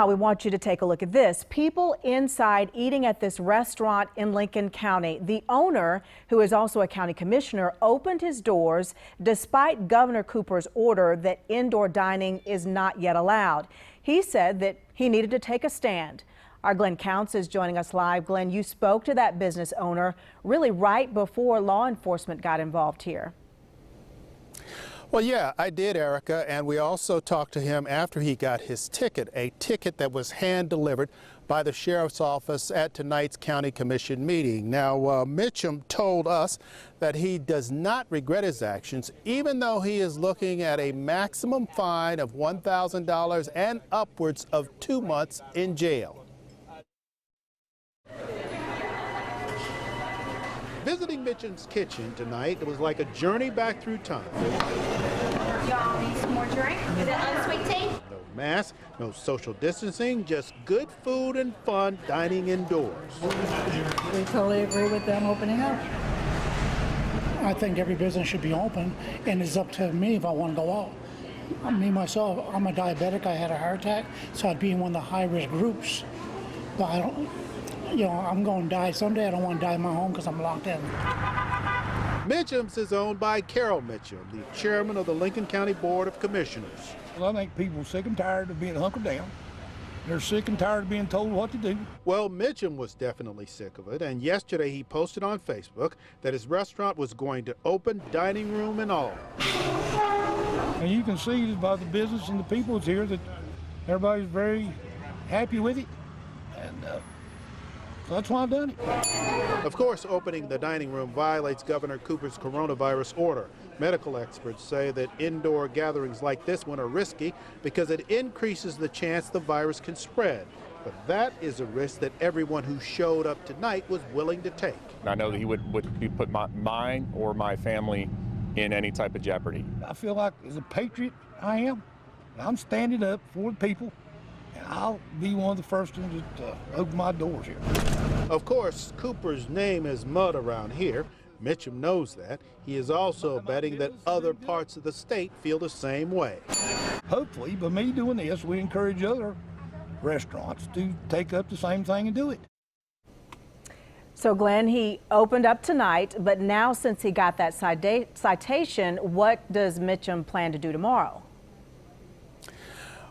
Now we want you to take a look at this. People inside eating at this restaurant in Lincoln County. The owner, who is also a county commissioner, opened his doors despite Governor Cooper's order that indoor dining is not yet allowed. He said that he needed to take a stand. Our Glenn Counts is joining us live. Glenn, you spoke to that business owner really right before law enforcement got involved here. Well, yeah, I did, Erica, and we also talked to him after he got his ticket, a ticket that was hand-delivered by the sheriff's office at tonight's county commission meeting. Now, Mitchum told us that he does not regret his actions, even though he is looking at a maximum fine of $1,000 and upwards of 2 months in jail. Visiting Mitchum's kitchen tonight, it was like a journey back through time. Y'all need some more drink? Is it unsweet tea? No mask, no social distancing, just good food and fun dining indoors. We totally agree with them opening up. I think every business should be open, and it's up to me if I want to go out. Me, myself, I'm a diabetic. I had a heart attack, so I'd be in one of the high-risk groups. But I don't, I'm going to die someday. I don't want to die in my home because I'm locked in. Mitchum's is owned by Carol Mitchum, the chairman of the Lincoln County Board of Commissioners. Well, I think people are sick and tired of being hunkered down. They're sick and tired of being told what to do. Well, Mitchum was definitely sick of it, and yesterday he posted on Facebook that his restaurant was going to open, dining room and all. And you can see by the business and the people that's here that everybody's very happy with it. And so that's why I've done it. Of course, opening the dining room violates Governor Cooper's coronavirus order. Medical experts say that indoor gatherings like this one are risky because it increases the chance the virus can spread. But that is a risk that everyone who showed up tonight was willing to take. I know that he would put mine or my family in any type of jeopardy. I feel like as a patriot I am, I'm standing up for the people, and I'll be one of the first ones to open my doors here. Of course, Cooper's name is mud around here. Mitchum knows that. He is also betting that other parts of the state feel the same way. Hopefully, by me doing this, we encourage other restaurants to take up the same thing and do it. So, Glenn, he opened up tonight, but now since he got that citation, what does Mitchum plan to do tomorrow?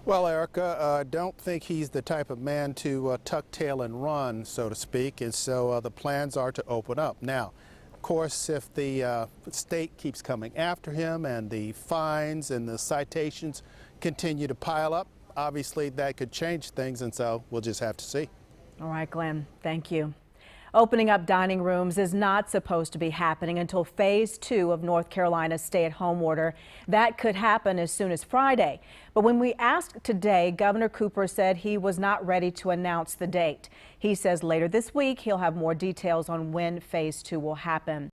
Well, Erica, I don't think he's the type of man to tuck tail and run, so to speak, and so the plans are to open up. Now, of course, if the state keeps coming after him and the fines and the citations continue to pile up, obviously that could change things, and so we'll just have to see. All right, Glenn, thank you. Opening up dining rooms is not supposed to be happening until phase 2 of North Carolina's stay-at-home order. That could happen as soon as Friday. But when we asked today, Governor Cooper said he was not ready to announce the date. He says later this week he'll have more details on when phase 2 will happen.